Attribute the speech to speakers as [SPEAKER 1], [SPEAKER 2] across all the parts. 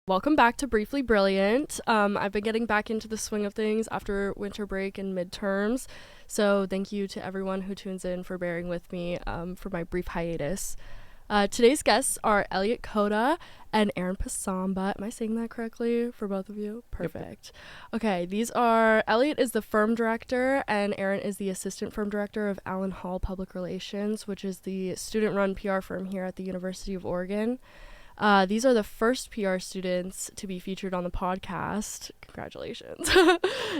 [SPEAKER 1] Welcome back to Briefly Brilliant. I've been getting back into the swing of things after winter break and midterms, so thank you to everyone who tunes in for bearing with me for my brief hiatus. Today's guests are Eliott Coda and Erynn Pasamba. Am I saying that correctly for both of you? Perfect. Yep. Okay, Eliott is the firm director and Erynn is the assistant firm director of Allen Hall Public Relations, which is the student-run PR firm here at the University of Oregon. These are the first PR students to be featured on the podcast. Congratulations.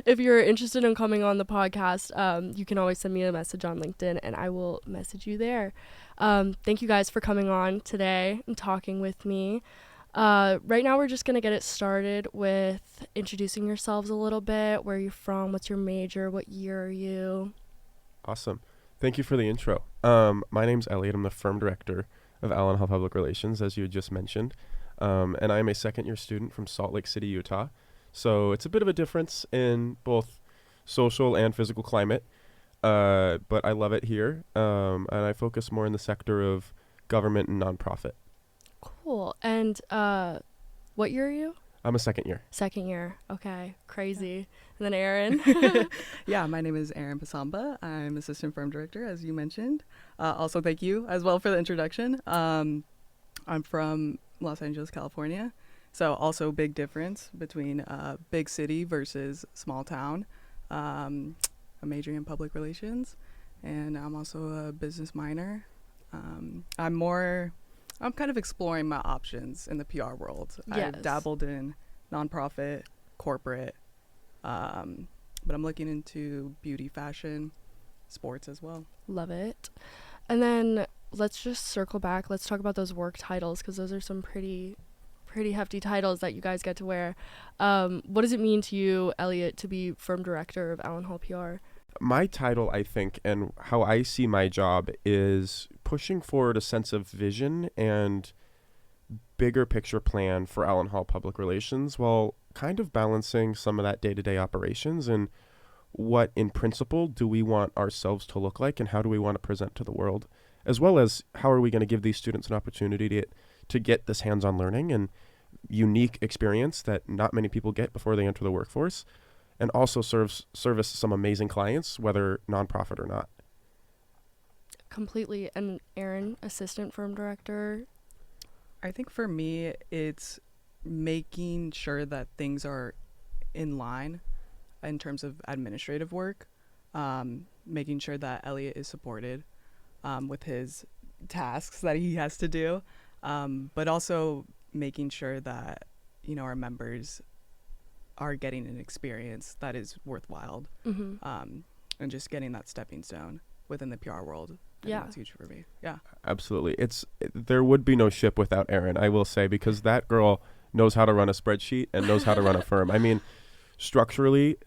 [SPEAKER 1] If you're interested in coming on the podcast, you can always send me a message on LinkedIn and I will message you there. Thank you guys for coming on today and talking with me. Right now we're just going to get it started with introducing yourselves a little bit. Where are you from? What's your major? What year are you?
[SPEAKER 2] Awesome. Thank you for the intro. My name's Eliott. I'm the firm director of Allen Hall Public Relations, as you had just mentioned. And I'm a second-year student from Salt Lake City, Utah. So it's a bit of a difference in both social and physical climate, but I love it here. And I focus more in the sector of government and nonprofit.
[SPEAKER 1] Cool. And what year are you?
[SPEAKER 2] I'm a second year.
[SPEAKER 1] Second year. Okay. Crazy. And then Erynn.
[SPEAKER 3] Yeah, my name is Erynn Pasamba. I'm assistant firm director, as you mentioned. Also, thank you as well for the introduction. I'm from Los Angeles, California. So also big difference between big city versus small town. I'm majoring in public relations, and I'm also a business minor. I'm kind of exploring my options in the PR world.
[SPEAKER 1] Yes.
[SPEAKER 3] I've dabbled in nonprofit, corporate, but I'm looking into beauty, fashion, sports as well.
[SPEAKER 1] Love it. And then let's just circle back. Let's talk about those work titles, because those are some pretty hefty titles that you guys get to wear. What does it mean to you, Eliott, to be firm director of Allen Hall PR?
[SPEAKER 2] My title, I think, and how I see my job is pushing forward a sense of vision and bigger picture plan for Allen Hall Public Relations while kind of balancing some of that day-to-day operations and what, in principle, do we want ourselves to look like and how do we want to present to the world, as well as how are we going to give these students an opportunity to get this hands-on learning and unique experience that not many people get before they enter the workforce, and also service some amazing clients, whether nonprofit or not.
[SPEAKER 1] Completely. And Erynn, assistant firm director?
[SPEAKER 3] I think for me, it's making sure that things are in line in terms of administrative work, making sure that Eliott is supported with his tasks that he has to do, but also making sure that, our members are getting an experience that is worthwhile, and just getting that stepping stone within the PR world. That's huge for me. Yeah,
[SPEAKER 2] absolutely. There would be no ship without Erynn, I will say, because that girl knows how to run a spreadsheet and knows how to run a firm. I mean, structurally,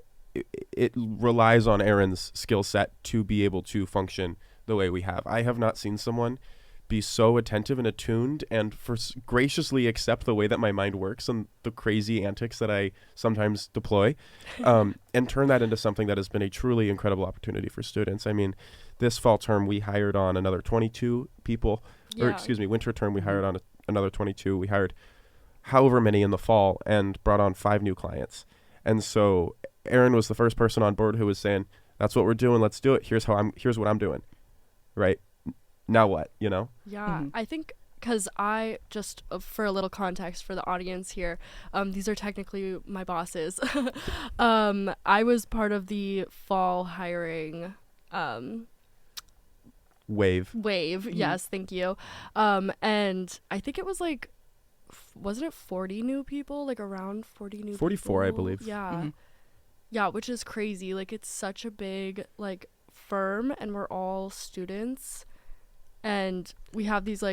[SPEAKER 2] it relies on Erynn's skill set to be able to function the way we have. I have not seen someone be so attentive and attuned and graciously accept the way that my mind works and the crazy antics that I sometimes deploy, and turn that into something that has been a truly incredible opportunity for students. I mean, this fall term we hired on another 22 people, winter term we hired on another 22. We hired however many in the fall and brought on 5 new clients. And so Erynn was the first person on board who was saying, that's what we're doing, let's do it. Here's what I'm doing. Right? Now what,
[SPEAKER 1] Yeah, I think because for a little context for the audience here, these are technically my bosses. I was part of the fall hiring
[SPEAKER 2] wave.
[SPEAKER 1] Yes, thank you. And I think it was wasn't it 40 new people, around 40 new
[SPEAKER 2] 44
[SPEAKER 1] people?
[SPEAKER 2] I believe.
[SPEAKER 1] Yeah, which is crazy. It's such a big firm, and we're all students, and we have these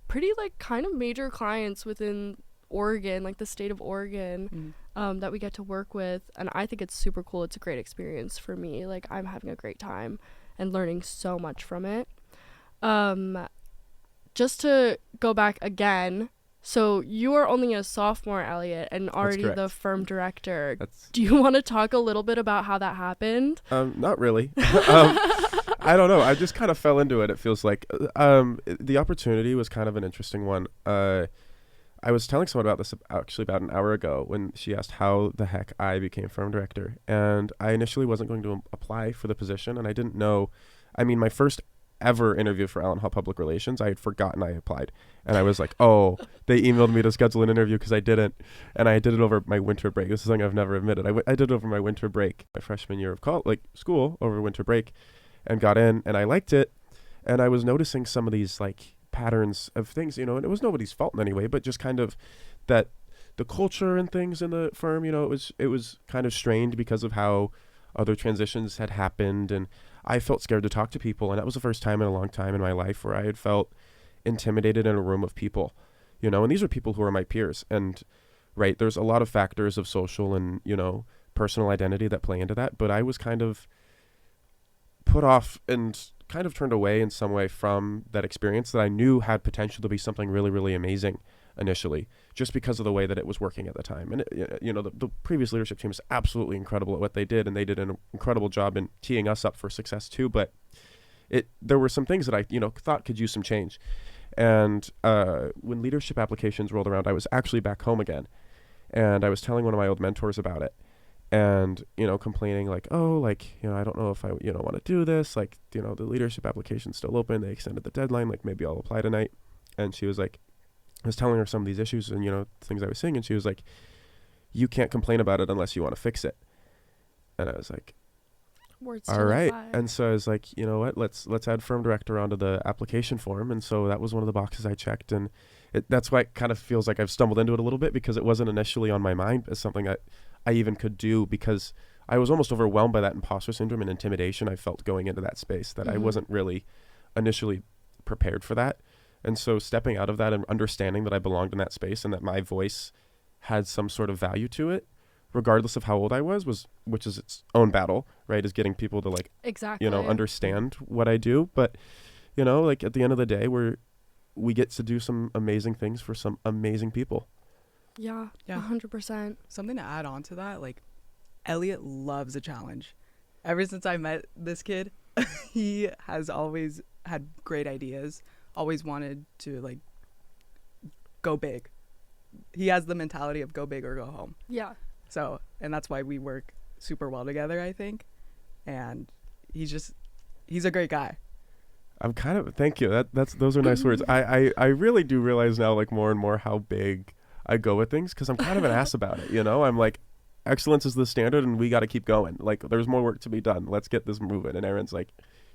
[SPEAKER 1] pretty kind of major clients within Oregon, the state of Oregon, that we get to work with, and I think it's super cool. It's a great experience for me. I'm having a great time and learning so much from it. Just to go back again, so you are only a sophomore, Eliott, and already the firm director. Do you want to talk a little bit about how that happened?
[SPEAKER 2] Not really. I don't know. I just kind of fell into it. It feels like the opportunity was kind of an interesting one. I was telling someone about this actually about an hour ago when she asked how the heck I became firm director. And I initially wasn't going to apply for the position, and I didn't know. I mean, my first ever interview for Allen Hall Public Relations, I had forgotten I applied. And I was like, oh, they emailed me to schedule an interview because I didn't. And I did it over my winter break. This is something I've never admitted. I did it over my winter break, my freshman year of school over winter break, and got in, and I liked it. And I was noticing some of these like patterns of things, and it was nobody's fault in any way, but just kind of that the culture and things in the firm, it was kind of strained because of how other transitions had happened. And I felt scared to talk to people. And that was the first time in a long time in my life where I had felt intimidated in a room of people, and these are people who are my peers. And right, there's a lot of factors of social and, personal identity that play into that. But I was kind of put off and kind of turned away in some way from that experience that I knew had potential to be something really, really amazing initially, just because of the way that it was working at the time. And the previous leadership team is absolutely incredible at what they did, and they did an incredible job in teeing us up for success too. But there were some things that I thought could use some change. And when leadership applications rolled around, I was actually back home again, and I was telling one of my old mentors about it. And, complaining like, oh, like, I don't know if I, want to do this. Like, the leadership application's still open. They extended the deadline. Like, maybe I'll apply tonight. And she was like, I was telling her some of these issues and, things I was seeing. And she was like, you can't complain about it unless you want to fix it. And I was like,
[SPEAKER 1] Words
[SPEAKER 2] all right. And so I was like, you know what, let's add firm director onto the application form. And so that was one of the boxes I checked. And that's why it kind of feels like I've stumbled into it a little bit, because it wasn't initially on my mind as something I even could do, because I was almost overwhelmed by that imposter syndrome and intimidation I felt going into that space, that I wasn't really initially prepared for that. And so stepping out of that and understanding that I belonged in that space and that my voice had some sort of value to it, regardless of how old I was, which is its own battle, right? Is getting people to
[SPEAKER 1] exactly,
[SPEAKER 2] understand what I do. But, at the end of the day, we get to do some amazing things for some amazing people.
[SPEAKER 1] Yeah. 100%.
[SPEAKER 3] Something to add on to that, Eliott loves a challenge. Ever since I met this kid, he has always had great ideas, always wanted to go big. He has the mentality of go big or go home.
[SPEAKER 1] Yeah.
[SPEAKER 3] So, and that's why we work super well together, I think. And he's a great guy.
[SPEAKER 2] Thank you. Those are nice words. I really do realize now, more and more, how big I go with things, because I'm kind of an ass about it. I'm like, excellence is the standard and we got to keep going. There's more work to be done. Let's get this moving. And Erynn's like,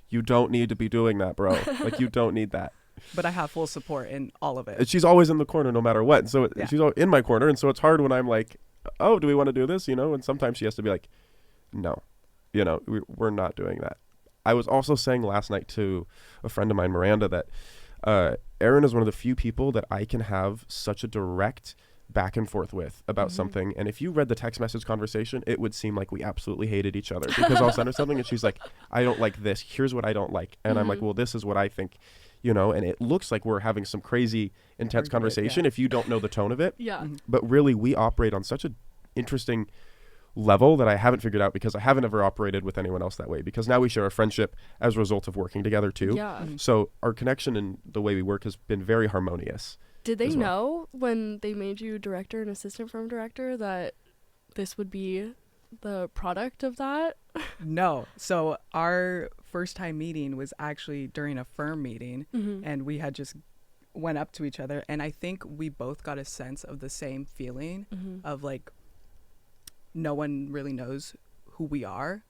[SPEAKER 2] you don't need to be doing that, bro. You don't need that.
[SPEAKER 3] But I have full support in all of it.
[SPEAKER 2] And she's always in the corner no matter what. So she's in my corner. And so it's hard when I'm like, oh, do we want to do this? And sometimes she has to be like, no, we're not doing that. I was also saying last night to a friend of mine, Miranda, that Erynn is one of the few people that I can have such a direct back and forth with about something. And if you read the text message conversation, it would seem like we absolutely hated each other, because I'll send her something and she's like, I don't like this. Here's what I don't like. And I'm like, well, this is what I think, and it looks like we're having some crazy intense conversation if you don't know the tone of it.
[SPEAKER 1] Yeah.
[SPEAKER 2] But really, we operate on such an interesting level that I haven't figured out, because I haven't ever operated with anyone else that way, because now we share a friendship as a result of working together too.
[SPEAKER 1] Yeah.
[SPEAKER 2] So our connection and the way we work has been very harmonious.
[SPEAKER 1] Did they know when they made you director and assistant firm director that this would be the product of that?
[SPEAKER 3] No. So our first time meeting was actually during a firm meeting, and we had just went up to each other, and I think we both got a sense of the same feeling of no one really knows who we are,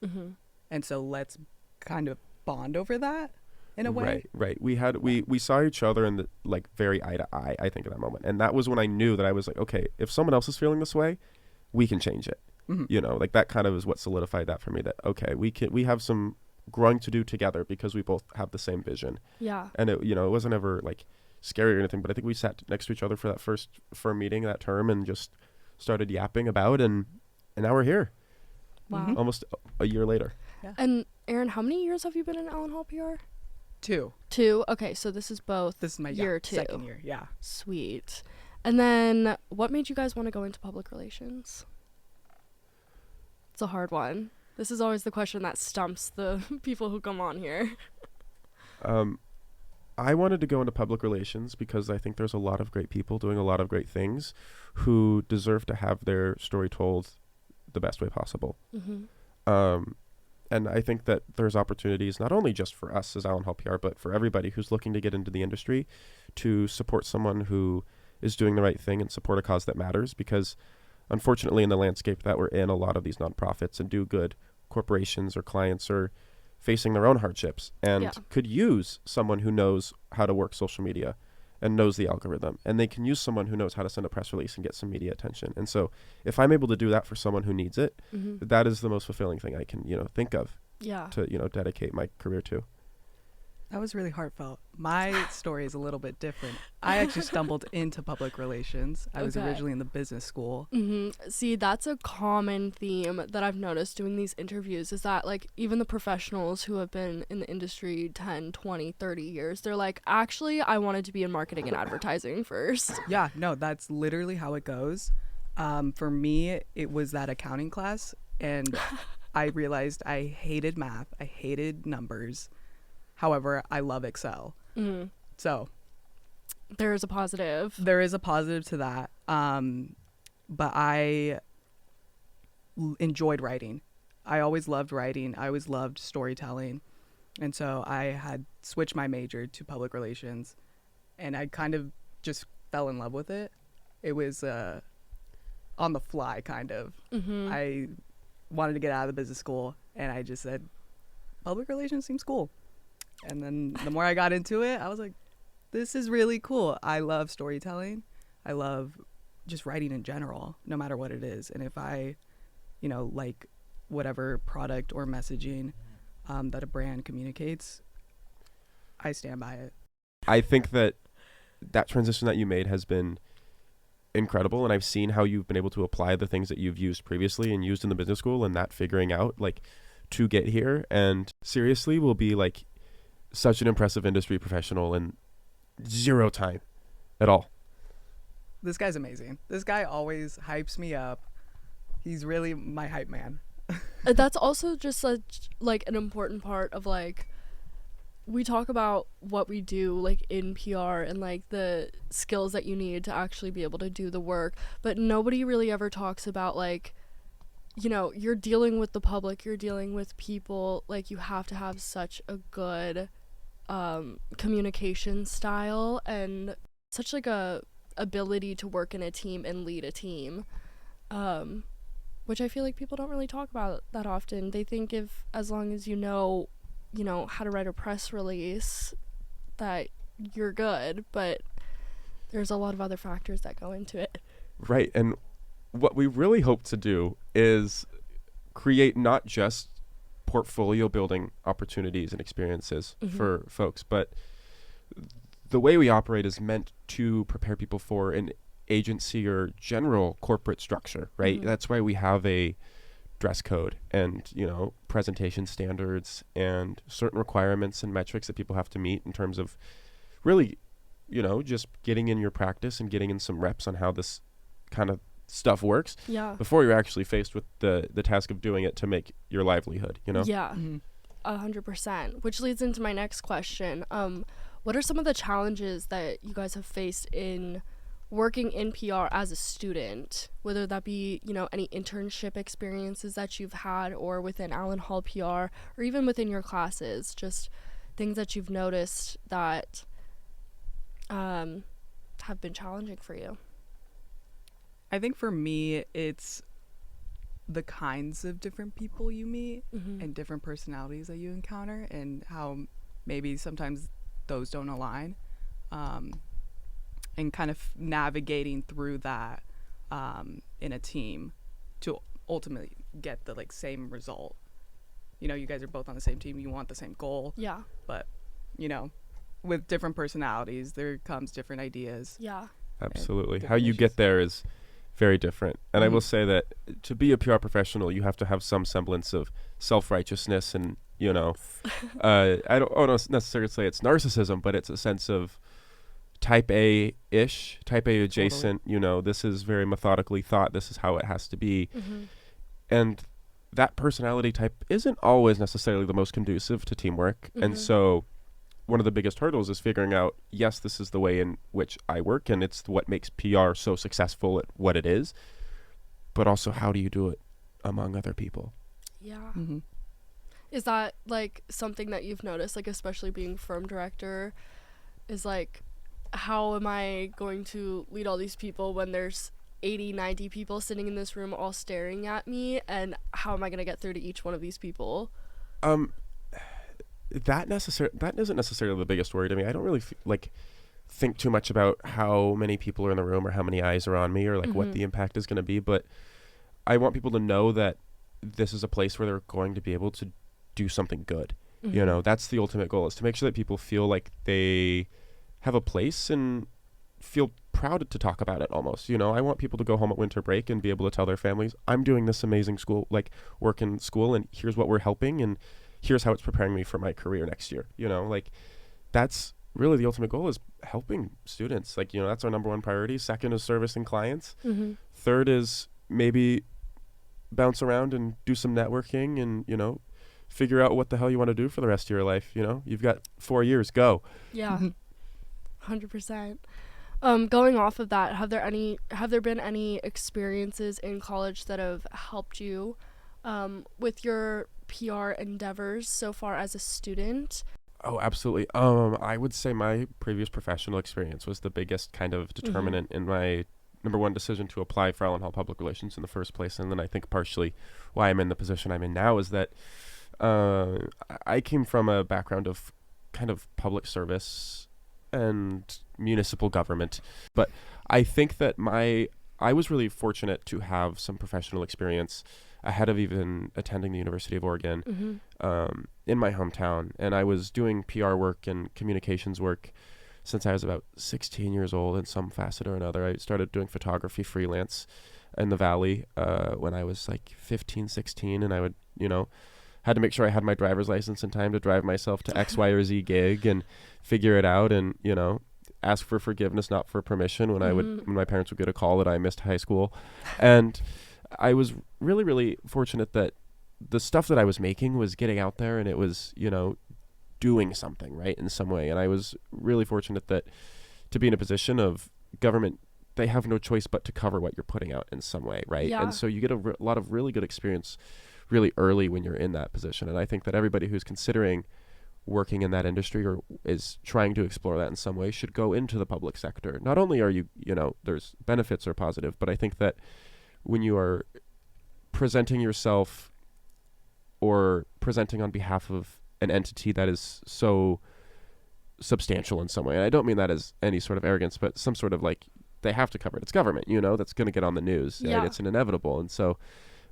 [SPEAKER 3] and so let's kind of bond over that in a way.
[SPEAKER 2] Right. We saw each other in the very eye to eye, I think, at that moment, and that was when I knew that I was like, okay, if someone else is feeling this way, we can change it. That kind of is what solidified that for me, that okay, we have some growing to do together, because we both have the same vision.
[SPEAKER 1] Yeah.
[SPEAKER 2] And it wasn't ever scary or anything, but I think we sat next to each other for that first firm meeting that term and just started yapping about, and now we're here.
[SPEAKER 1] Wow.
[SPEAKER 2] Almost a year later.
[SPEAKER 3] Yeah.
[SPEAKER 1] And Erynn, how many years have you been in Allen Hall PR?
[SPEAKER 3] 2.
[SPEAKER 1] Okay, so this is both.
[SPEAKER 3] This is my
[SPEAKER 1] year 2.
[SPEAKER 3] Second year. Yeah.
[SPEAKER 1] Sweet. And then what made you guys want to go into public relations? It's a hard one. This is always the question that stumps the people who come on here.
[SPEAKER 2] I wanted to go into public relations because I think there's a lot of great people doing a lot of great things who deserve to have their story told the best way possible. Um, and I think that there's opportunities not only just for us as Allen Hall PR, but for everybody who's looking to get into the industry to support someone who is doing the right thing and support a cause that matters. Because unfortunately, in the landscape that we're in, a lot of these nonprofits and do good corporations or clients are facing their own hardships and could use someone who knows how to work social media and knows the algorithm, and they can use someone who knows how to send a press release and get some media attention. And so if I'm able to do that for someone who needs it, that is the most fulfilling thing I can, think of to, dedicate my career to.
[SPEAKER 3] That was really heartfelt. My story is a little bit different. I actually stumbled into public relations. I was originally in the business school.
[SPEAKER 1] See, that's a common theme that I've noticed doing these interviews is that, like, even the professionals who have been in the industry 10, 20, 30 years, they're like, actually, I wanted to be in marketing and advertising first.
[SPEAKER 3] Yeah, no, that's literally how it goes. For me, it was that accounting class, and I realized I hated math. I hated numbers. However, I love Excel. So
[SPEAKER 1] there is a positive.
[SPEAKER 3] There is a positive to that. But I enjoyed writing. I always loved writing. I always loved storytelling. And so I had switched my major to public relations, and I kind of just fell in love with it. It was on the fly, kind of. I wanted to get out of the business school, and I just said, public relations seems cool. And then the more I got into it, I was like, this is really cool. I love storytelling. I love just writing in general, no matter what it is. And if I, like whatever product or messaging that a brand communicates, I stand by it.
[SPEAKER 2] I think that transition that you made has been incredible. And I've seen how you've been able to apply the things that you've used previously and used in the business school and that figuring out, like, to get here. And seriously will be, like, such an impressive industry professional in 0 time at all.
[SPEAKER 3] This guy's amazing. This guy always hypes me up. He's really my hype man.
[SPEAKER 1] That's also just such, like, an important part of, like, we talk about what we do, like, in PR and, like, the skills that you need to actually be able to do the work, but nobody really ever talks about, like, you're dealing with the public, you're dealing with people, like, you have to have such a good communication style and such, like, a ability to work in a team and lead a team, which I feel like people don't really talk about that often. They think as long as you know how to write a press release that you're good, but there's a lot of other factors that go into it.
[SPEAKER 2] Right. And what we really hope to do is create not just portfolio building opportunities and experiences for folks, but the way we operate is meant to prepare people for an agency or general corporate structure, right? That's why we have a dress code and, presentation standards and certain requirements and metrics that people have to meet in terms of really, just getting in your practice and getting in some reps on how this kind of stuff works before you're actually faced with the task of doing it to make your livelihood,
[SPEAKER 1] 100%, which leads into my next question. What are some of the challenges that you guys have faced in working in PR as a student, whether that be, any internship experiences that you've had or within Allen Hall PR or even within your classes, just things that you've noticed that have been challenging for you?
[SPEAKER 3] I think for me, it's the kinds of different people you meet and different personalities that you encounter and how maybe sometimes those don't align, and kind of navigating through that in a team to ultimately get the, like, same result. You guys are both on the same team. You want the same goal.
[SPEAKER 1] Yeah.
[SPEAKER 3] But, with different personalities, there comes different ideas.
[SPEAKER 1] Yeah.
[SPEAKER 2] Absolutely. How you get there is very different. And I will say that to be a PR professional, you have to have some semblance of self-righteousness and, I don't necessarily say it's narcissism, but it's a sense of type A-ish, type A adjacent, totally. This is very methodically thought. This is how it has to be. And that personality type isn't always necessarily the most conducive to teamwork. And so one of the biggest hurdles is figuring out, yes, this is the way in which I work, and it's what makes PR so successful at what it is, but also how do you do it among other people?
[SPEAKER 1] Yeah.
[SPEAKER 3] Mm-hmm.
[SPEAKER 1] Is that like something that you've noticed, like especially being firm director, is like, how am I going to lead all these people when there's 80, 90 people sitting in this room all staring at me, and how am I going to get through to each one of these people?
[SPEAKER 2] That isn't necessarily the biggest worry to me. I don't really think too much about how many people are in the room or how many eyes are on me or like what the impact is going to be, but I want people to know that this is a place where they're going to be able to do something good. You know, that's the ultimate goal, is to make sure that people feel like they have a place and feel proud to talk about it almost. You know, I want people to go home at winter break and be able to tell their families, I'm doing this amazing school, like work in school, and here's what we're helping, and here's how it's preparing me for my career next year. You know, like that's really the ultimate goal, is helping students. Like, you know, that's our number one priority. Second is servicing clients. Third is maybe bounce around and do some networking and, you know, figure out what the hell you want to do for the rest of your life. You know, you've got 4 years, go.
[SPEAKER 1] Yeah. 100%. Going off of that, have there been any experiences in college that have helped you with your PR endeavors so far as a student?
[SPEAKER 2] Oh, absolutely. I would say my previous professional experience was the biggest kind of determinant in my number one decision to apply for Allen Hall Public Relations in the first place. And then I think partially why I'm in the position I'm in now is that I came from a background of kind of public service and municipal government. But I think that I was really fortunate to have some professional experience ahead of even attending the University of Oregon in my hometown. And I was doing PR work and communications work since I was about 16 years old in some facet or another. I started doing photography freelance in the Valley when I was like 15, 16. And I would, you know, had to make sure I had my driver's license in time to drive myself to X, Y, or Z gig and figure it out and, you know, ask for forgiveness, not for permission when my parents would get a call that I missed high school. And I was really, really fortunate that the stuff that I was making was getting out there and it was, you know, doing something, right, in some way. And I was really fortunate that to be in a position of government, they have no choice but to cover what you're putting out in some way, right?
[SPEAKER 1] Yeah.
[SPEAKER 2] And so you get a lot of really good experience really early when you're in that position. And I think that everybody who's considering working in that industry or is trying to explore that in some way should go into the public sector. Not only are you know, there's benefits are positive, but I think that when you are presenting yourself or presenting on behalf of an entity that is so substantial in some way, and I don't mean that as any sort of arrogance, but some sort of like, they have to cover it. It's government, you know, that's going to get on the news.
[SPEAKER 1] Yeah.
[SPEAKER 2] Right? It's an inevitable. And so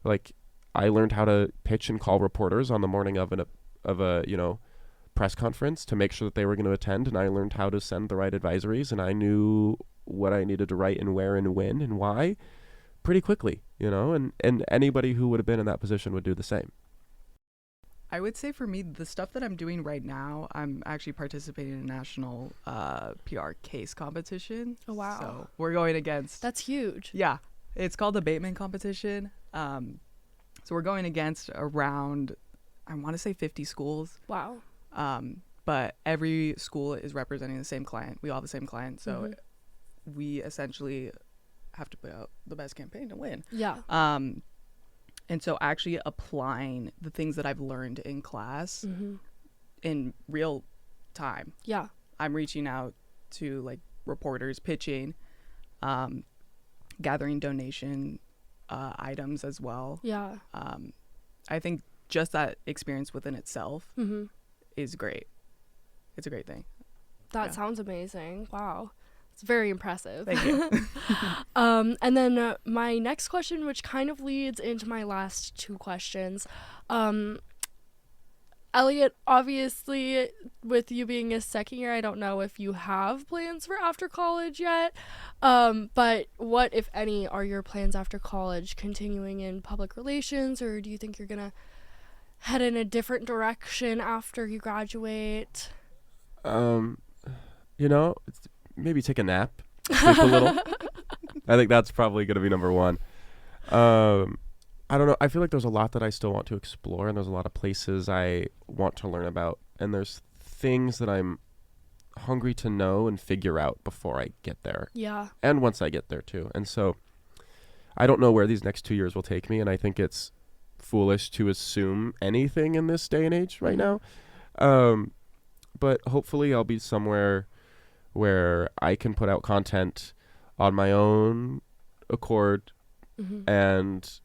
[SPEAKER 2] like I learned how to pitch and call reporters on the morning of a you know, press conference to make sure that they were going to attend. And I learned how to send the right advisories, and I knew what I needed to write and where and when and why pretty quickly, you know, and anybody who would have been in that position would do the same.
[SPEAKER 3] I would say for me, the stuff that I'm doing right now, I'm actually participating in a national PR case competition.
[SPEAKER 1] Oh, wow.
[SPEAKER 3] So we're going against...
[SPEAKER 1] That's huge.
[SPEAKER 3] Yeah. It's called the Bateman competition. So we're going against around, I want to say 50 schools.
[SPEAKER 1] Wow.
[SPEAKER 3] But every school is representing the same client. We all have the same client. So we essentially have to put out the best campaign to win.
[SPEAKER 1] Yeah.
[SPEAKER 3] And so actually applying the things that I've learned in class in real time.
[SPEAKER 1] Yeah.
[SPEAKER 3] I'm reaching out to like reporters, pitching, gathering donation items as well.
[SPEAKER 1] Yeah.
[SPEAKER 3] I think just that experience within itself is great. It's a great thing.
[SPEAKER 1] That sounds amazing. Wow. It's very impressive.
[SPEAKER 3] Thank you.
[SPEAKER 1] And then my next question, which kind of leads into my last two questions. Eliott, obviously, with you being a second year, I don't know if you have plans for after college yet. But what, if any, are your plans after college? Continuing in public relations, or do you think you're going to head in a different direction after you graduate?
[SPEAKER 2] You know, maybe take a nap, sleep a little. I think that's probably going to be number one. I don't know. I feel like there's a lot that I still want to explore, and there's a lot of places I want to learn about, and there's things that I'm hungry to know and figure out before I get there.
[SPEAKER 1] Yeah.
[SPEAKER 2] And once I get there too. And so I don't know where these next 2 years will take me, and I think it's foolish to assume anything in this day and age right now. But hopefully I'll be somewhere where I can put out content on my own accord and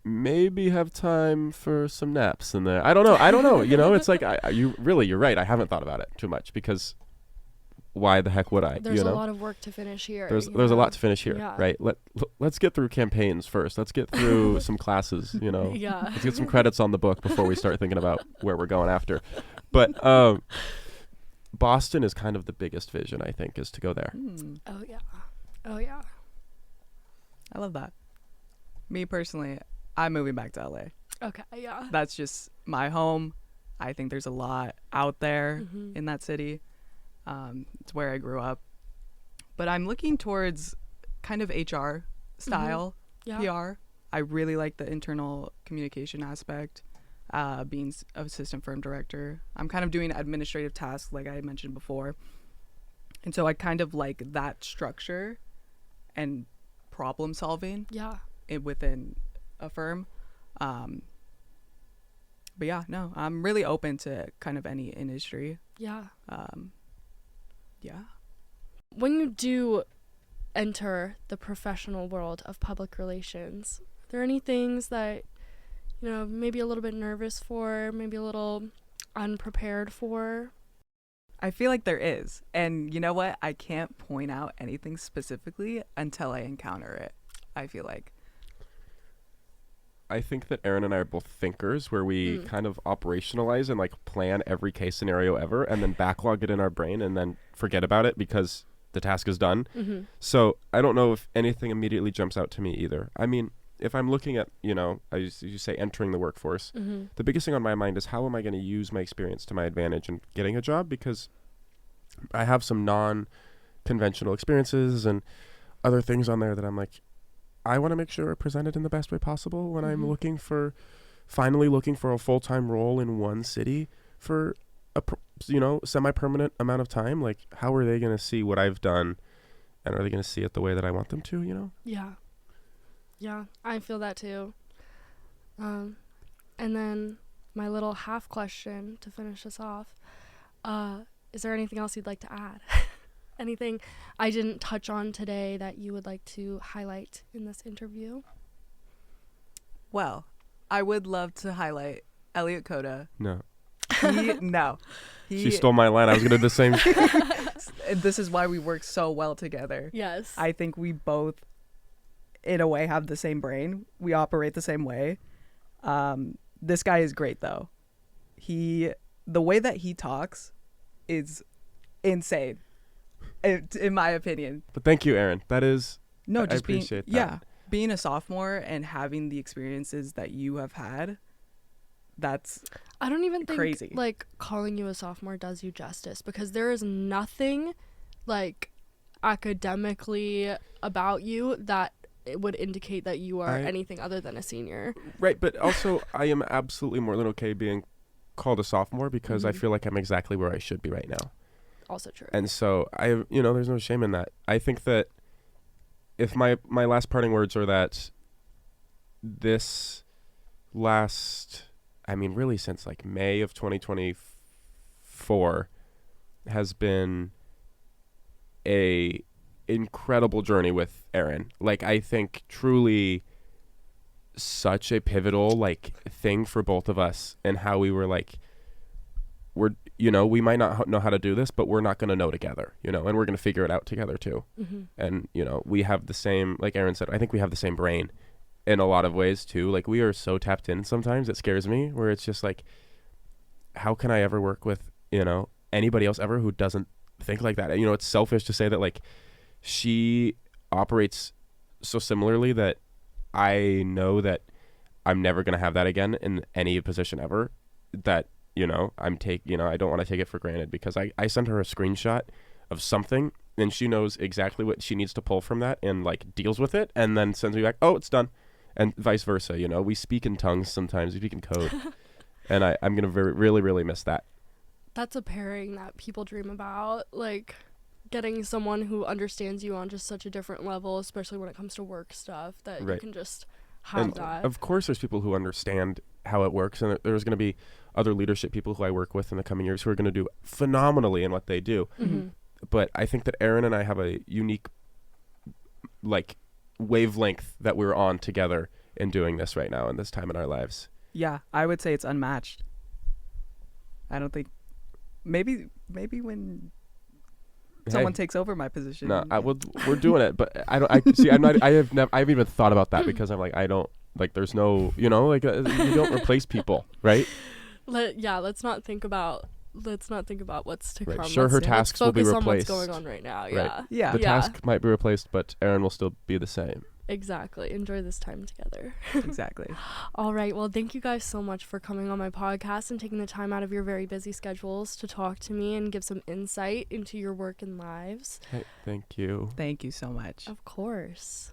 [SPEAKER 2] maybe have time for some naps in there. I don't know. You know, it's like you're right. I haven't thought about it too much because why the heck would I?
[SPEAKER 1] There's
[SPEAKER 2] you know?
[SPEAKER 1] a lot of work to finish here.
[SPEAKER 2] There's a lot to finish here,
[SPEAKER 1] Yeah.
[SPEAKER 2] right? Let's get through campaigns first. Let's get through some classes, you know.
[SPEAKER 1] Yeah.
[SPEAKER 2] Let's get some credits on the book before we start thinking about where we're going after. But Boston is kind of the biggest vision, I think, is to go there.
[SPEAKER 1] Oh yeah.
[SPEAKER 3] I love that. Me personally, I'm moving back to LA.
[SPEAKER 1] Okay. Yeah.
[SPEAKER 3] That's just my home. I think there's a lot out there in that city. It's where I grew up. But I'm looking towards kind of HR style PR. I really like the internal communication aspect, being assistant firm director. I'm kind of doing administrative tasks like I mentioned before. And so I kind of like that structure and problem solving within a firm. But yeah, no, I'm really open to kind of any industry.
[SPEAKER 1] Yeah.
[SPEAKER 3] Yeah.
[SPEAKER 1] When you do enter the professional world of public relations, are there any things that, you know, maybe a little bit nervous for, maybe a little unprepared for?
[SPEAKER 3] I feel like there is. And you know what? I can't point out anything specifically until I encounter it, I feel like.
[SPEAKER 2] I think that Erynn and I are both thinkers where we kind of operationalize and like plan every case scenario ever and then backlog it in our brain and then forget about it because the task is done. So I don't know if anything immediately jumps out to me either. I mean, if I'm looking at, you know, as you say, entering the workforce, the biggest thing on my mind is how am I going to use my experience to my advantage in getting a job? Because I have some non-conventional experiences and other things on there that I'm like, I want to make sure are presented in the best way possible when I'm finally looking for a full-time role in one city for a semi-permanent amount of time. Like, how are they going to see what I've done, and are they going to see it the way that I want them to? You know?
[SPEAKER 1] Yeah, I feel that too. And then my little half question to finish us off: is there anything else you'd like to add? Anything I didn't touch on today that you would like to highlight in this interview?
[SPEAKER 3] Well, I would love to highlight Eliott Coda.
[SPEAKER 2] No.
[SPEAKER 3] She
[SPEAKER 2] stole my line. I was going to do the same.
[SPEAKER 3] This is why we work so well together.
[SPEAKER 1] Yes.
[SPEAKER 3] I think we both, in a way, have the same brain. We operate the same way. This guy is great, though. The way that he talks is insane. In my opinion.
[SPEAKER 2] But thank you, Erynn. That is,
[SPEAKER 3] no,
[SPEAKER 2] I
[SPEAKER 3] just
[SPEAKER 2] appreciate that.
[SPEAKER 3] Yeah, being a sophomore and having the experiences that you have had, that's
[SPEAKER 1] I don't even think
[SPEAKER 3] crazy.
[SPEAKER 1] Like calling you a sophomore does you justice because there is nothing like academically about you that it would indicate that you are anything other than a senior.
[SPEAKER 2] Right, but also I am absolutely more than okay being called a sophomore because I feel like I'm exactly where I should be right now.
[SPEAKER 1] Also true.
[SPEAKER 2] And so there's no shame in that. I think that if my last parting words are that this really since like May of 2024 has been a incredible journey with Erynn. Like, I think truly such a pivotal like thing for both of us and how we were like, we might not know how to do this, but we're not going to know together, and we're going to figure it out together too. And, we have the same, like Erynn said, I think we have the same brain in a lot of ways too. Like, we are so tapped in sometimes, it scares me, where it's just like, how can I ever work with, anybody else ever who doesn't think like that? It's selfish to say that, like, she operates so similarly that I know that I'm never going to have that again in any position ever, that I don't want to take it for granted because I send her a screenshot of something and she knows exactly what she needs to pull from that and like deals with it and then sends me back, oh, it's done. And vice versa. We speak in tongues sometimes, we speak in code. And I'm going to really, really miss that.
[SPEAKER 1] That's a pairing that people dream about, like getting someone who understands you on just such a different level, especially when it comes to work stuff, that you
[SPEAKER 2] Right.
[SPEAKER 1] can just have
[SPEAKER 2] And
[SPEAKER 1] that.
[SPEAKER 2] of course, there's people who understand how it works, and there's going to be other leadership people who I work with in the coming years who are going to do phenomenally in what they do.
[SPEAKER 1] Mhm.
[SPEAKER 2] But I think that Erynn and I have a unique, like, wavelength that we're on together in doing this right now in this time in our lives.
[SPEAKER 3] Yeah, I would say it's unmatched. I don't think maybe when someone takes over my position.
[SPEAKER 2] No, we're doing it, but I don't. I see. I haven't even thought about that because I'm like, I don't like. There's no, you don't replace people, right?
[SPEAKER 1] Let's not think about what's to
[SPEAKER 2] Right.
[SPEAKER 1] come.
[SPEAKER 2] Sure, her
[SPEAKER 1] Let's
[SPEAKER 2] tasks will be
[SPEAKER 1] focus on what's
[SPEAKER 2] replaced.
[SPEAKER 1] going on right now.
[SPEAKER 2] Right.
[SPEAKER 1] Yeah.
[SPEAKER 3] Yeah.
[SPEAKER 2] The task might be replaced, but Erynn will still be the same.
[SPEAKER 1] Exactly. Enjoy this time together.
[SPEAKER 3] Exactly.
[SPEAKER 1] All right. Well, thank you guys so much for coming on my podcast and taking the time out of your very busy schedules to talk to me and give some insight into your work and lives.
[SPEAKER 2] Hey, thank you.
[SPEAKER 3] Thank you so much.
[SPEAKER 1] Of course.